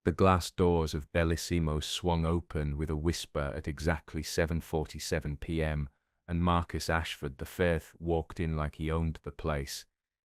The glass doors of Bellissimo swung open with a whisper at exactly 7:47 p.m., and Marcus Ashford the walked in like he owned the place.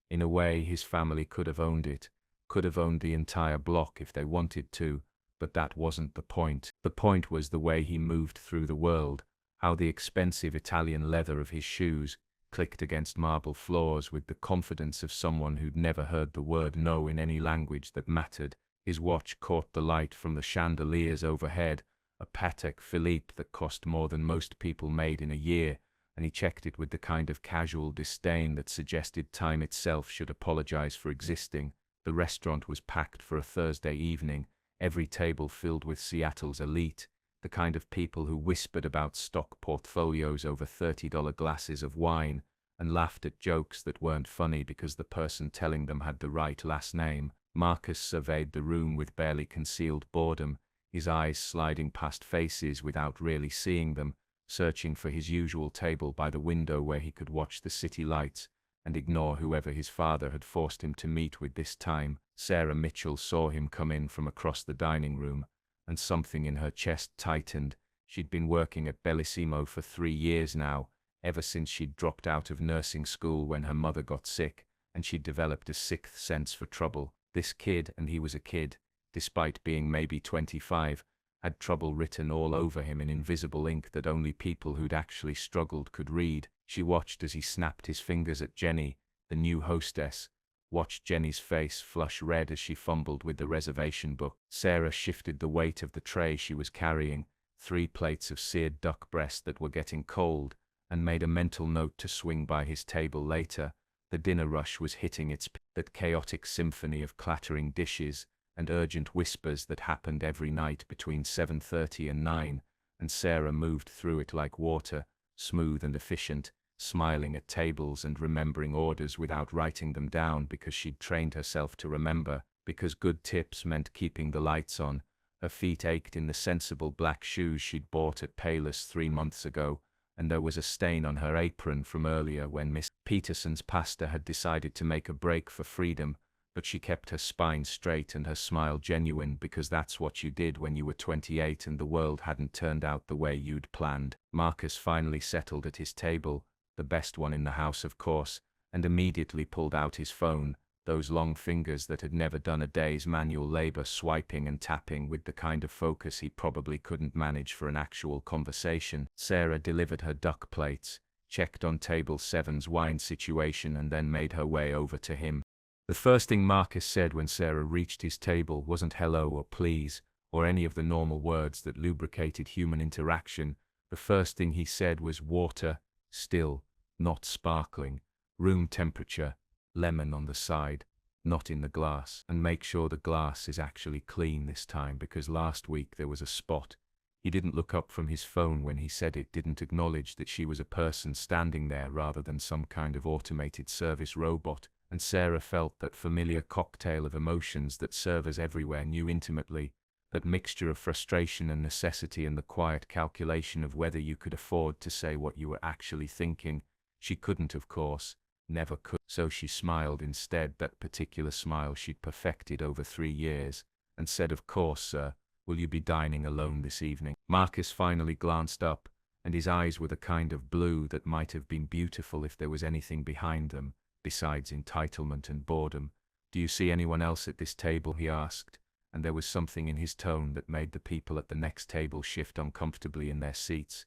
In a way, his family could have owned it, could have owned the entire block if they wanted to, but that wasn't the point. The point was the way he moved through the world, how the expensive Italian leather of his shoes clicked against marble floors with the confidence of someone who'd never heard the word no in any language that mattered. His watch caught the light from the chandeliers overhead, a Patek Philippe that cost more than most people made in a year, and he checked it with the kind of casual disdain that suggested time itself should apologize for existing. The restaurant was packed for a Thursday evening, every table filled with Seattle's elite, the kind of people who whispered about stock portfolios over $30 glasses of wine, and laughed at jokes that weren't funny because the person telling them had the right last name. Marcus surveyed the room with barely concealed boredom, his eyes sliding past faces without really seeing them, searching for his usual table by the window where he could watch the city lights and ignore whoever his father had forced him to meet with this time. Sarah Mitchell saw him come in from across the dining room, and something in her chest tightened. She'd been working at Bellissimo for 3 years now, ever since she'd dropped out of nursing school when her mother got sick, and she'd developed a sixth sense for trouble. This kid, and he was a kid, despite being maybe 25, had trouble written all over him in invisible ink that only people who'd actually struggled could read. She watched as he snapped his fingers at Jenny, the new hostess, watched Jenny's face flush red as she fumbled with the reservation book. Sarah shifted the weight of the tray she was carrying, 3 plates of seared duck breast that were getting cold, and made a mental note to swing by his table later. The dinner rush was hitting its peak, that chaotic symphony of clattering dishes and urgent whispers that happened every night between 7:30 and 9, and Sarah moved through it like water, smooth and efficient, smiling at tables and remembering orders without writing them down because she'd trained herself to remember, because good tips meant keeping the lights on. Her feet ached in the sensible black shoes she'd bought at Payless 3 months ago, and there was a stain on her apron from earlier when Miss Peterson's pasta had decided to make a break for freedom, but she kept her spine straight and her smile genuine because that's what you did when you were 28 and the world hadn't turned out the way you'd planned. Marcus finally settled at his table, the best one in the house of course, and immediately pulled out his phone, those long fingers that had never done a day's manual labor swiping and tapping with the kind of focus he probably couldn't manage for an actual conversation. Sarah delivered her duck plates, checked on table 7's wine situation and then made her way over to him. The first thing Marcus said when Sarah reached his table wasn't hello or please, or any of the normal words that lubricated human interaction. The first thing he said was water, still, not sparkling, room temperature, lemon on the side, not in the glass, and make sure the glass is actually clean this time because last week there was a spot. He didn't look up from his phone when he said it, didn't acknowledge that she was a person standing there rather than some kind of automated service robot, and Sarah felt that familiar cocktail of emotions that servers everywhere knew intimately, that mixture of frustration and necessity and the quiet calculation of whether you could afford to say what you were actually thinking. She couldn't, of course, never could, so she smiled instead, that particular smile she'd perfected over 3 years, and said, "Of course, sir. Will you be dining alone this evening?" Marcus finally glanced up, and his eyes were the kind of blue that might have been beautiful if there was anything behind them, besides entitlement and boredom. "Do you see anyone else at this table?" he asked, and there was something in his tone that made the people at the next table shift uncomfortably in their seats.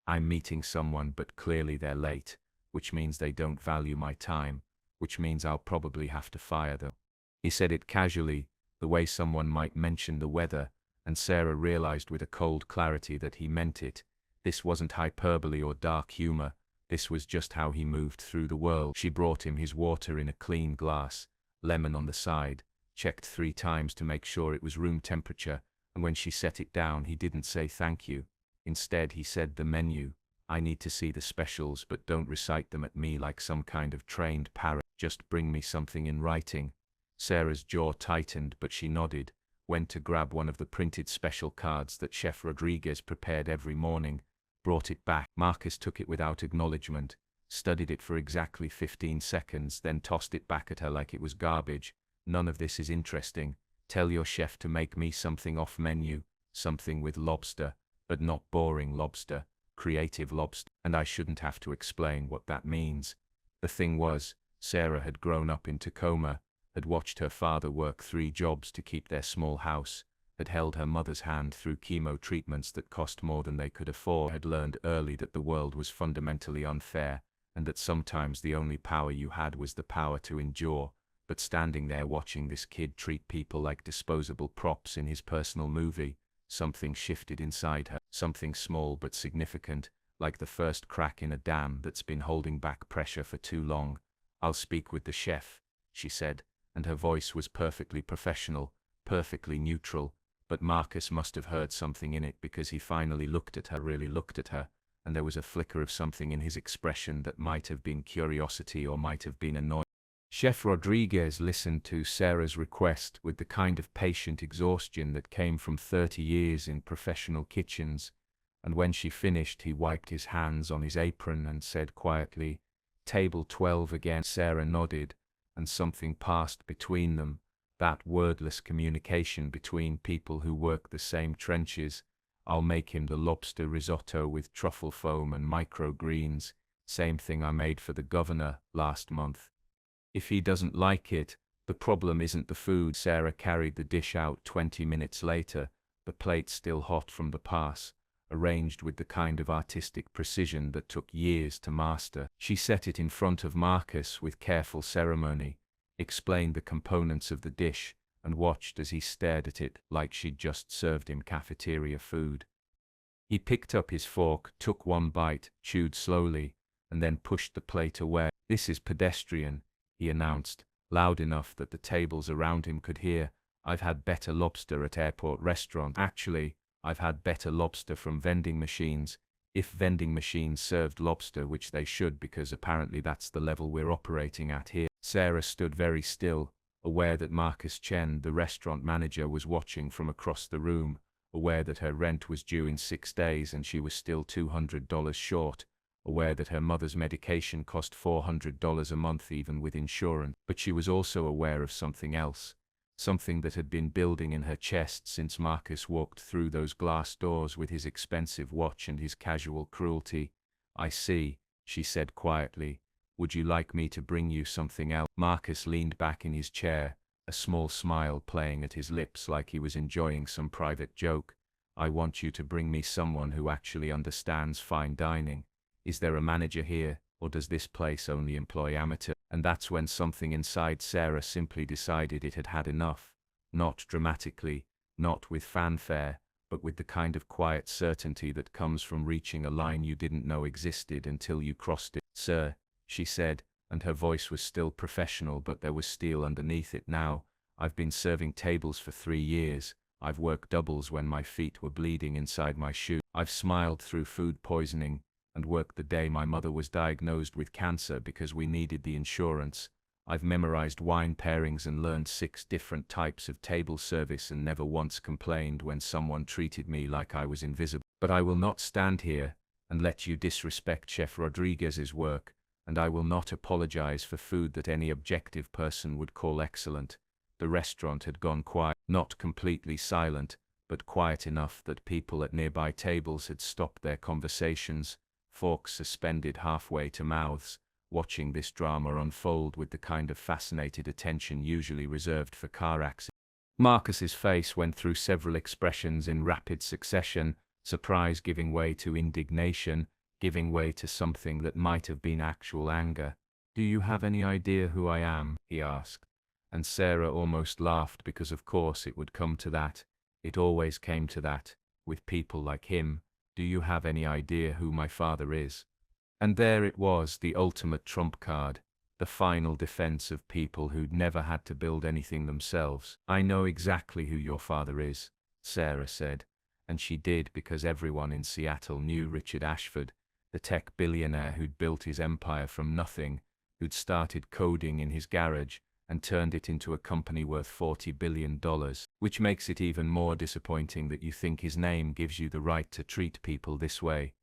"I'm meeting someone, but clearly they're late, which means they don't value my time, which means I'll probably have to fire them." He said it casually, the way someone might mention the weather, and Sarah realized with a cold clarity that he meant it. This wasn't hyperbole or dark humor. This was just how he moved through the world. She brought him his water in a clean glass, lemon on the side, checked 3 times to make sure it was room temperature, and when she set it down he didn't say thank you. Instead he said, "The menu. I need to see the specials, but don't recite them at me like some kind of trained parrot. Just bring me something in writing." Sarah's jaw tightened, but she nodded, went to grab one of the printed special cards that Chef Rodriguez prepared every morning, brought it back. Marcus took it without acknowledgement, studied it for exactly 15 seconds, then tossed it back at her like it was garbage. "None of this is interesting. Tell your chef to make me something off menu, something with lobster, but not boring lobster, creative lobster. And I shouldn't have to explain what that means. The thing was, Sarah had grown up in Tacoma, had watched her father work 3 jobs to keep their small house, had held her mother's hand through chemo treatments that cost more than they could afford, had learned early that the world was fundamentally unfair, and that sometimes the only power you had was the power to endure. But standing there watching this kid treat people like disposable props in his personal movie, something shifted inside her, something small but significant, like the first crack in a dam that's been holding back pressure for too long. "I'll speak with the chef," she said, and her voice was perfectly professional, perfectly neutral, but Marcus must have heard something in it because he finally looked at her, really looked at her, and there was a flicker of something in his expression that might have been curiosity or might have been annoyance. Chef Rodriguez listened to Sarah's request with the kind of patient exhaustion that came from 30 years in professional kitchens, and when she finished he wiped his hands on his apron and said quietly, "Table 12 again." Sarah nodded, and something passed between them, that wordless communication between people who work the same trenches. "I'll make him the lobster risotto with truffle foam and microgreens, same thing I made for the governor last month. If he doesn't like it, the problem isn't the food." Sarah carried the dish out 20 minutes later, the plate still hot from the pass, arranged with the kind of artistic precision that took years to master. She set it in front of Marcus with careful ceremony, explained the components of the dish, and watched as he stared at it like she'd just served him cafeteria food. He picked up his fork, took one bite, chewed slowly, and then pushed the plate away. "This is pedestrian," he announced, loud enough that the tables around him could hear. "I've had better lobster at airport restaurants. Actually, I've had better lobster from vending machines, if vending machines served lobster, which they should because apparently that's the level we're operating at here." Sarah stood very still, aware that Marcus Chen, the restaurant manager, was watching from across the room, aware that her rent was due in 6 days and she was still $200 short, aware that her mother's medication cost $400 a month even with insurance. But she was also aware of something else, something that had been building in her chest since Marcus walked through those glass doors with his expensive watch and his casual cruelty. "I see," she said quietly. "Would you like me to bring you something else?" Marcus leaned back in his chair, a small smile playing at his lips like he was enjoying some private joke. "I want you to bring me someone who actually understands fine dining. Is there a manager here, or does this place only employ amateurs?" And that's when something inside Sarah simply decided it had had enough. Not dramatically, not with fanfare, but with the kind of quiet certainty that comes from reaching a line you didn't know existed until you crossed it. "Sir," she said, and her voice was still professional but there was steel underneath it now, "I've been serving tables for 3 years. I've worked doubles when my feet were bleeding inside my shoe. I've smiled through food poisoning, and worked the day my mother was diagnosed with cancer because we needed the insurance. I've memorized wine pairings and learned 6 different types of table service and never once complained when someone treated me like I was invisible. But I will not stand here and let you disrespect Chef Rodriguez's work, and I will not apologize for food that any objective person would call excellent." The restaurant had gone quiet, not completely silent, but quiet enough that people at nearby tables had stopped their conversations, forks suspended halfway to mouths, watching this drama unfold with the kind of fascinated attention usually reserved for car accidents. Marcus's face went through several expressions in rapid succession, surprise giving way to indignation, giving way to something that might have been actual anger. "Do you have any idea who I am?" he asked. And Sarah almost laughed because of course it would come to that. It always came to that, with people like him. "Do you have any idea who my father is?" And there it was, the ultimate trump card, the final defense of people who'd never had to build anything themselves. "I know exactly who your father is," Sarah said. And she did because everyone in Seattle knew Richard Ashford, the tech billionaire who'd built his empire from nothing, who'd started coding in his garage and turned it into a company worth $40 billion, which makes it even more disappointing that you think his name gives you the right to treat people this way.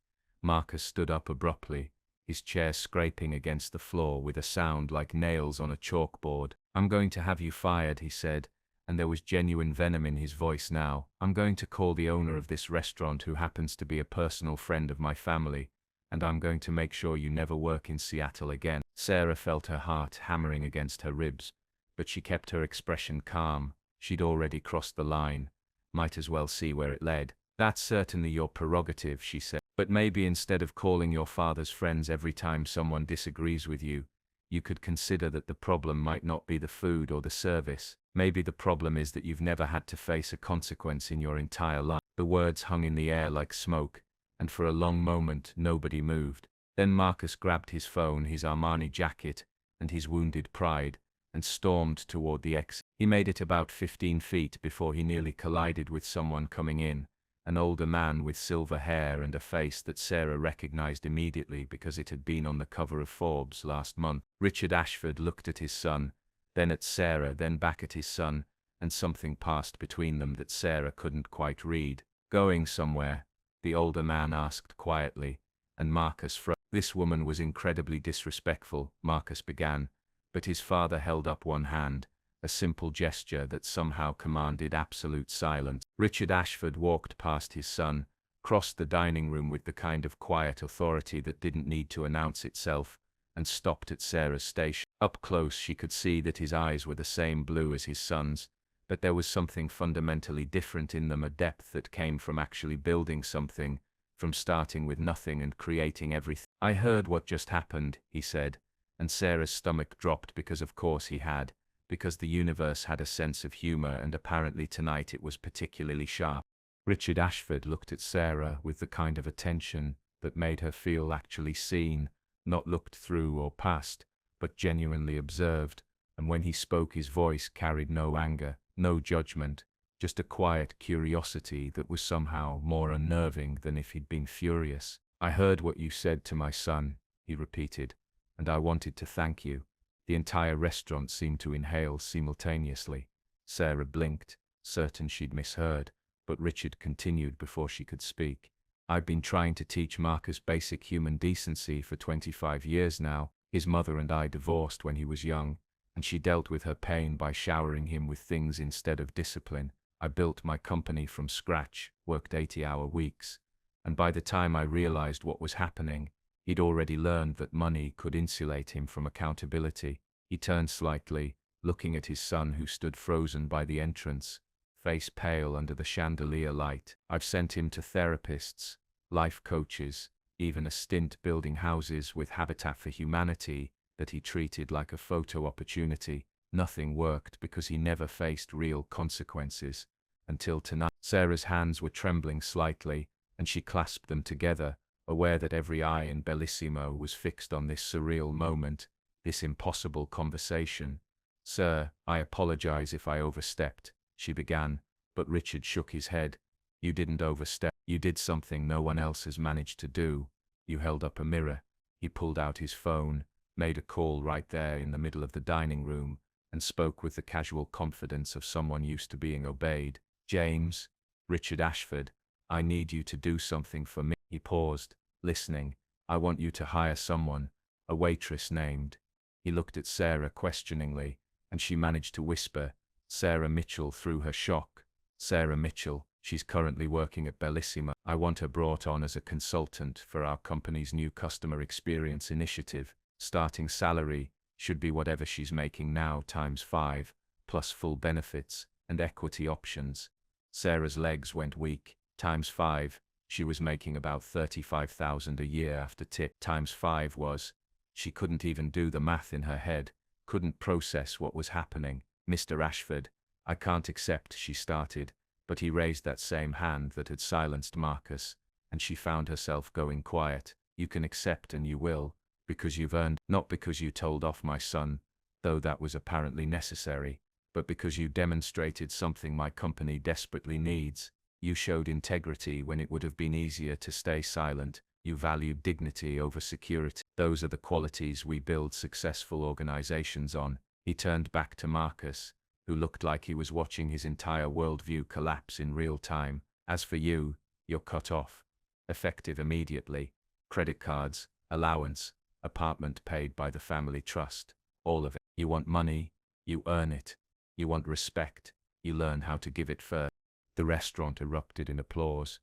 Marcus stood up abruptly, his chair scraping against the floor with a sound like nails on a chalkboard. "I'm going to have you fired," he said, and there was genuine venom in his voice now. I'm going to call the owner of this restaurant, who happens to be a personal friend of my family, and I'm going to make sure you never work in Seattle again. Sarah felt her heart hammering against her ribs, but she kept her expression calm. She'd already crossed the line. Might as well see where it led. That's certainly your prerogative, she said. But maybe instead of calling your father's friends every time someone disagrees with you, you could consider that the problem might not be the food or the service. Maybe the problem is that you've never had to face a consequence in your entire life. The words hung in the air like smoke, and for a long moment nobody moved. Then Marcus grabbed his phone, his Armani jacket, and his wounded pride, and stormed toward the exit. He made it about 15 feet before he nearly collided with someone coming in, an older man with silver hair and a face that Sarah recognized immediately because it had been on the cover of Forbes last month. Richard Ashford looked at his son, then at Sarah, then back at his son, and something passed between them that Sarah couldn't quite read. Going somewhere? The older man asked quietly, and Marcus froze. This woman was incredibly disrespectful, Marcus began, but his father held up one hand, a simple gesture that somehow commanded absolute silence. Richard Ashford walked past his son, crossed the dining room with the kind of quiet authority that didn't need to announce itself, and stopped at Sarah's station. Up close she could see that his eyes were the same blue as his son's, but there was something fundamentally different in them, a depth that came from actually building something, from starting with nothing and creating everything. I heard what just happened, he said, and Sarah's stomach dropped because of course he had, because the universe had a sense of humor and apparently tonight it was particularly sharp. Richard Ashford looked at Sarah with the kind of attention that made her feel actually seen, not looked through or past, but genuinely observed, and when he spoke his voice carried no anger, no judgment, just a quiet curiosity that was somehow more unnerving than if he'd been furious. I heard what you said to my son, he repeated, and I wanted to thank you. The entire restaurant seemed to inhale simultaneously. Sarah blinked, certain she'd misheard, but Richard continued before she could speak. I've been trying to teach Marcus basic human decency for 25 years now. His mother and I divorced when he was young, and she dealt with her pain by showering him with things instead of discipline. I built my company from scratch, worked 80-hour weeks, and by the time I realized what was happening, he'd already learned that money could insulate him from accountability. He turned slightly, looking at his son who stood frozen by the entrance, face pale under the chandelier light. I've sent him to therapists, life coaches, even a stint building houses with Habitat for Humanity that he treated like a photo opportunity. Nothing worked because he never faced real consequences. Until tonight. Sarah's hands were trembling slightly, and she clasped them together, aware that every eye in Bellissimo was fixed on this surreal moment, this impossible conversation. Sir, I apologize if I overstepped, she began, but Richard shook his head. You didn't overstep. You did something no one else has managed to do. You held up a mirror. He pulled out his phone, made a call right there in the middle of the dining room, and spoke with the casual confidence of someone used to being obeyed. James, Richard Ashford, I need you to do something for me. He paused, listening. I want you to hire someone, a waitress named. He looked at Sarah questioningly, and she managed to whisper, Sarah Mitchell, through her shock. Sarah Mitchell, she's currently working at Bellissimo. I want her brought on as a consultant for our company's new customer experience initiative. Starting salary should be whatever she's making now times 5, plus full benefits and equity options. Sarah's legs went weak. Times 5, she was making about $35,000 a year after tip. Times 5 was, she couldn't even do the math in her head, couldn't process what was happening. Mr. Ashford, I can't accept, she started, but he raised that same hand that had silenced Marcus, and she found herself going quiet. You can accept and you will, because you've earned, not because you told off my son, though that was apparently necessary, but because you demonstrated something my company desperately needs. You showed integrity when it would have been easier to stay silent. You valued dignity over security. Those are the qualities we build successful organizations on. He turned back to Marcus, who looked like he was watching his entire worldview collapse in real time. As for you, you're cut off. Effective immediately. Credit cards, allowance, apartment paid by the family trust, all of it. You want money, you earn it. You want respect, You learn how to give it first. The restaurant erupted in applause.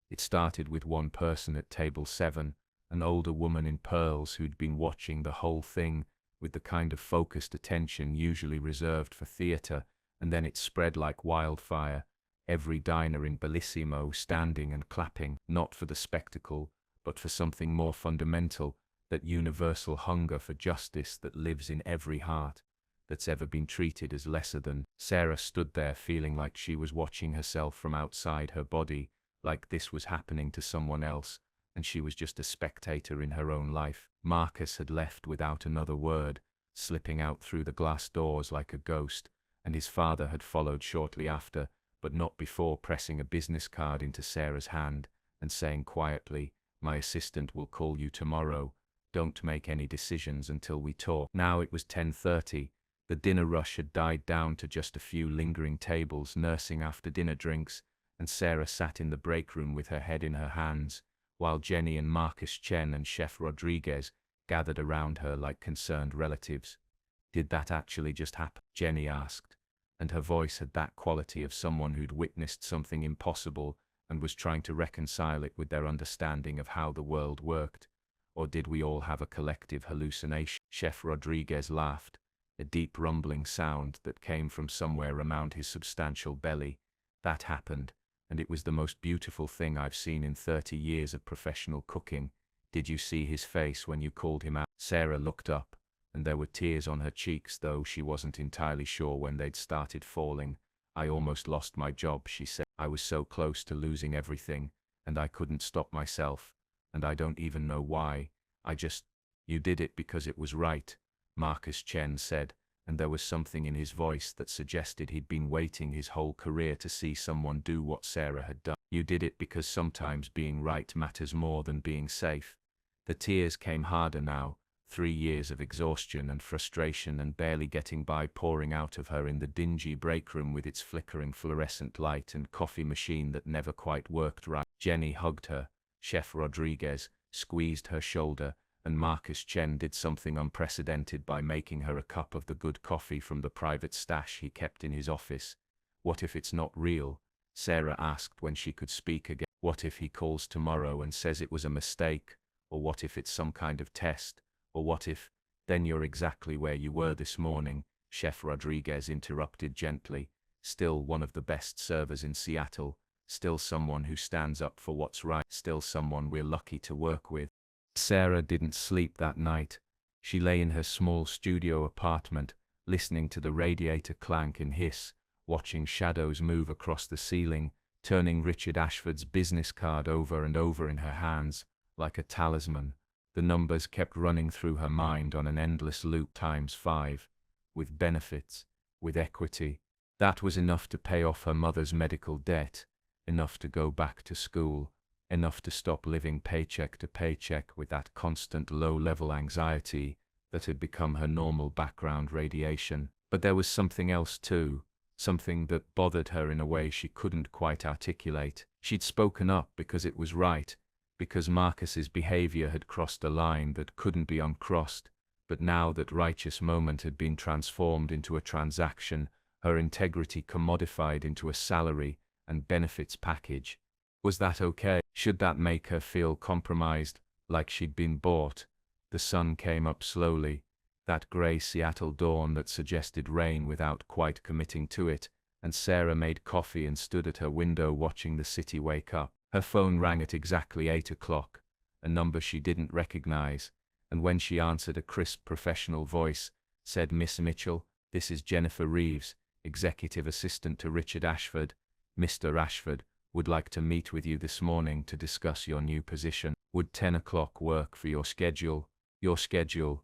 It started with one person at table 7, an older woman in pearls who'd been watching the whole thing with the kind of focused attention usually reserved for theater, and then it spread like wildfire, every diner in Bellissimo standing and clapping, not for the spectacle, but for something more fundamental, that universal hunger for justice that lives in every heart, that's ever been treated as lesser than. Sarah stood there feeling like she was watching herself from outside her body, like this was happening to someone else, and she was just a spectator in her own life. Marcus had left without another word, slipping out through the glass doors like a ghost, and his father had followed shortly after, but not before pressing a business card into Sarah's hand and saying quietly, "My assistant will call you tomorrow. Don't make any decisions until we talk." Now it was 10:30. The dinner rush had died down to just a few lingering tables nursing after-dinner drinks, and Sarah sat in the break room with her head in her hands, while Jenny and Marcus Chen and Chef Rodriguez gathered around her like concerned relatives. "Did that actually just happen?" Jenny asked, and her voice had that quality of someone who'd witnessed something impossible and was trying to reconcile it with their understanding of how the world worked. "Or did we all have a collective hallucination?" Chef Rodriguez laughed, a deep rumbling sound that came from somewhere around his substantial belly. "That happened, and it was the most beautiful thing I've seen in 30 years of professional cooking. Did you see his face when you called him out?" Sarah looked up, and there were tears on her cheeks, though she wasn't entirely sure when they'd started falling. "I almost lost my job," she said. "I was so close to losing everything, and I couldn't stop myself, and I don't even know why. You did it because it was right," Marcus Chen said, and there was something in his voice that suggested he'd been waiting his whole career to see someone do what Sarah had done. "You did it because sometimes being right matters more than being safe." The tears came harder now, 3 years of exhaustion and frustration and barely getting by pouring out of her in the dingy break room with its flickering fluorescent light and coffee machine that never quite worked right. Jenny hugged her, Chef Rodriguez squeezed her shoulder, and Marcus Chen did something unprecedented by making her a cup of the good coffee from the private stash he kept in his office. "What if it's not real?" Sarah asked when she could speak again. "What if he calls tomorrow and says it was a mistake? Or what if it's some kind of test? Or what if—" "Then you're exactly where you were this morning," Chef Rodriguez interrupted gently. "Still one of the best servers in Seattle, still someone who stands up for what's right, still someone we're lucky to work with." Sarah didn't sleep that night. She lay in her small studio apartment, listening to the radiator clank and hiss, watching shadows move across the ceiling, turning Richard Ashford's business card over and over in her hands, like a talisman. The numbers kept running through her mind on an endless loop ×5, with benefits, with equity. That was enough to pay off her mother's medical debt, enough to go back to school, enough to stop living paycheck to paycheck with that constant low-level anxiety that had become her normal background radiation. But there was something else too, something that bothered her in a way she couldn't quite articulate. She'd spoken up because it was right, because Marcus's behavior had crossed a line that couldn't be uncrossed, but now that righteous moment had been transformed into a transaction, her integrity commodified into a salary and benefits package. Was that okay? Should that make her feel compromised, like she'd been bought? The sun came up slowly, that grey Seattle dawn that suggested rain without quite committing to it, and Sarah made coffee and stood at her window watching the city wake up. Her phone rang at exactly 8 o'clock, a number she didn't recognize, and when she answered, a crisp professional voice said, "Miss Mitchell, this is Jennifer Reeves, executive assistant to Richard Ashford. Mr. Ashford would like to meet with you this morning to discuss your new position. Would 10 o'clock work for your schedule?" Your schedule?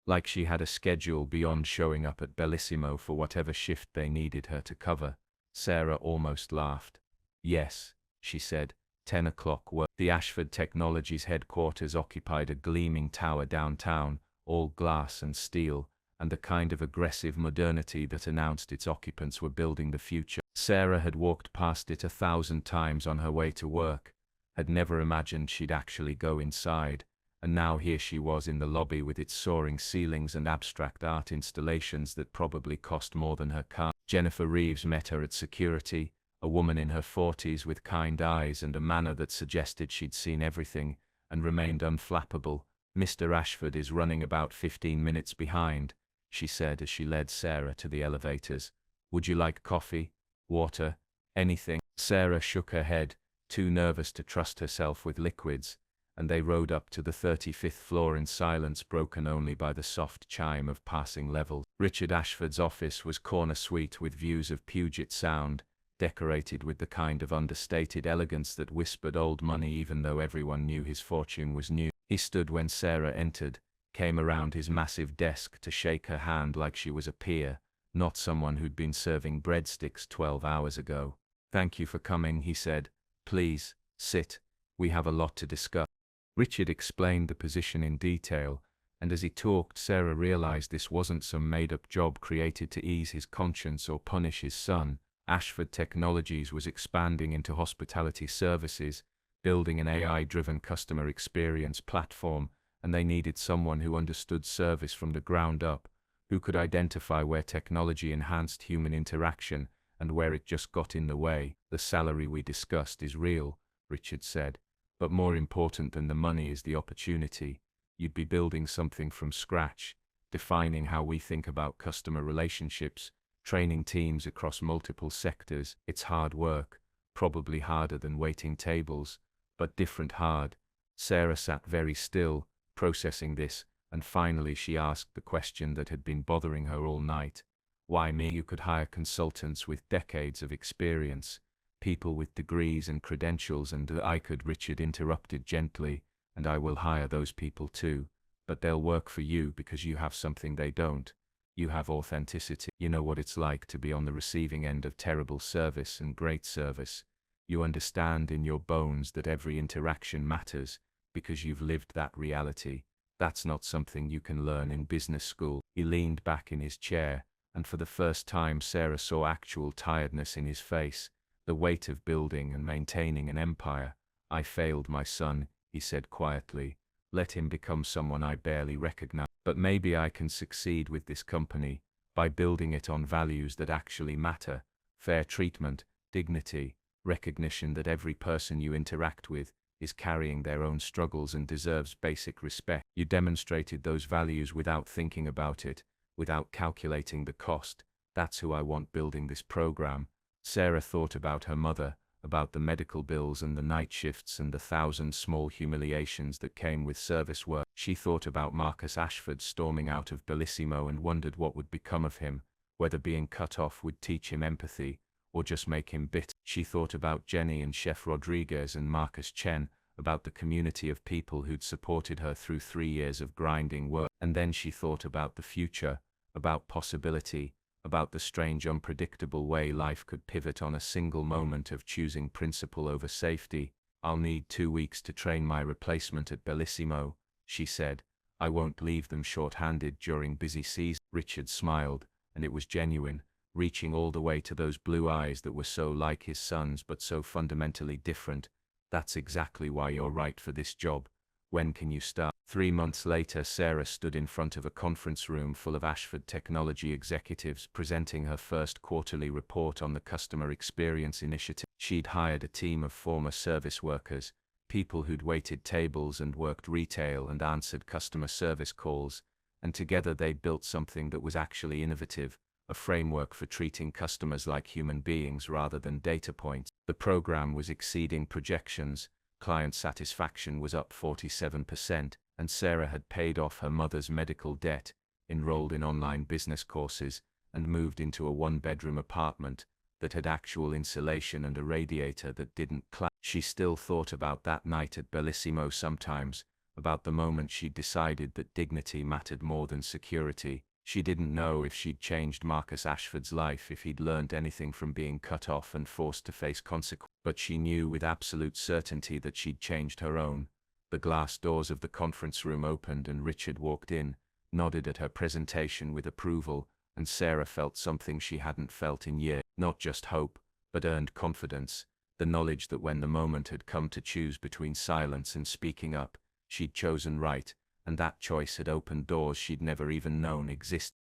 Like she had a schedule beyond showing up at Bellissimo for whatever shift they needed her to cover. Sarah almost laughed. "Yes," she said, 10 o'clock work. The Ashford Technologies headquarters occupied a gleaming tower downtown, all glass and steel, and the kind of aggressive modernity that announced its occupants were building the future. Sarah had walked past it 1,000 times on her way to work, had never imagined she'd actually go inside, and now here she was in the lobby with its soaring ceilings and abstract art installations that probably cost more than her car. Jennifer Reeves met her at security, a woman in her 40s with kind eyes and a manner that suggested she'd seen everything, and remained unflappable. "Mr. Ashford is running about 15 minutes behind," she said as she led Sarah to the elevators. "Would you like coffee? Water? Anything?" Sarah shook her head, too nervous to trust herself with liquids, and they rode up to the 35th floor in silence broken only by the soft chime of passing levels. Richard Ashford's office was corner suite with views of Puget Sound, decorated with the kind of understated elegance that whispered old money even though everyone knew his fortune was new. He stood when Sarah entered, came around his massive desk to shake her hand like she was a peer, not someone who'd been serving breadsticks 12 hours ago. "Thank you for coming," he said. "Please, sit. We have a lot to discuss." Richard explained the position in detail, and as he talked, Sarah realized this wasn't some made-up job created to ease his conscience or punish his son. Ashford Technologies was expanding into hospitality services, building an AI-driven customer experience platform, and they needed someone who understood service from the ground up, who could identify where technology enhanced human interaction and where it just got in the way. "The salary we discussed is real," Richard said, "but more important than the money is the opportunity. You'd be building something from scratch, defining how we think about customer relationships, training teams across multiple sectors. It's hard work, probably harder than waiting tables, but different hard." Sarah sat very still, processing this, and finally she asked the question that had been bothering her all night. "Why me? You could hire consultants with decades of experience, people with degrees and credentials, and I could," Richard interrupted gently, "and I will hire those people too, but they'll work for you because you have something they don't. You have authenticity. You know what it's like to be on the receiving end of terrible service and great service. You understand in your bones that every interaction matters because you've lived that reality. That's not something you can learn in business school." He leaned back in his chair, and for the first time Sarah saw actual tiredness in his face, the weight of building and maintaining an empire. "I failed my son," he said quietly. "Let him become someone I barely recognize. But maybe I can succeed with this company, by building it on values that actually matter: fair treatment, dignity, recognition that every person you interact with is carrying their own struggles and deserves basic respect." You demonstrated those values without thinking about it, without calculating the cost. That's who I want building this program. Sarah thought about her mother, about the medical bills and the night shifts and the 1,000 small humiliations that came with service work. She thought about Marcus Ashford storming out of Bellissimo and wondered what would become of him, whether being cut off would teach him empathy, or just make him bitter. She thought about Jenny and Chef Rodriguez and Marcus Chen, about the community of people who'd supported her through 3 years of grinding work. And then she thought about the future, about possibility, about the strange unpredictable way life could pivot on a single moment of choosing principle over safety. "I'll need 2 weeks to train my replacement at Bellissimo," she said. "I won't leave them short-handed during busy season." Richard smiled, and it was genuine, reaching all the way to those blue eyes that were so like his son's but so fundamentally different. "That's exactly why you're right for this job. When can you start?" 3 months later, Sarah stood in front of a conference room full of Ashford Technology executives presenting her first quarterly report on the Customer Experience Initiative. She'd hired a team of former service workers, people who'd waited tables and worked retail and answered customer service calls, and together they built something that was actually innovative, a framework for treating customers like human beings rather than data points. The program was exceeding projections. Client satisfaction was up 47%, and Sarah had paid off her mother's medical debt, enrolled in online business courses, and moved into a 1-bedroom apartment that had actual insulation and a radiator that didn't clap. She still thought about that night at Bellissimo sometimes, about the moment she'd decided that dignity mattered more than security. She didn't know if she'd changed Marcus Ashford's life, if he'd learned anything from being cut off and forced to face consequences, but she knew with absolute certainty that she'd changed her own. The glass doors of the conference room opened and Richard walked in, nodded at her presentation with approval, and Sarah felt something she hadn't felt in years. Not just hope, but earned confidence, the knowledge that when the moment had come to choose between silence and speaking up, she'd chosen right, and that choice had opened doors she'd never even known existed.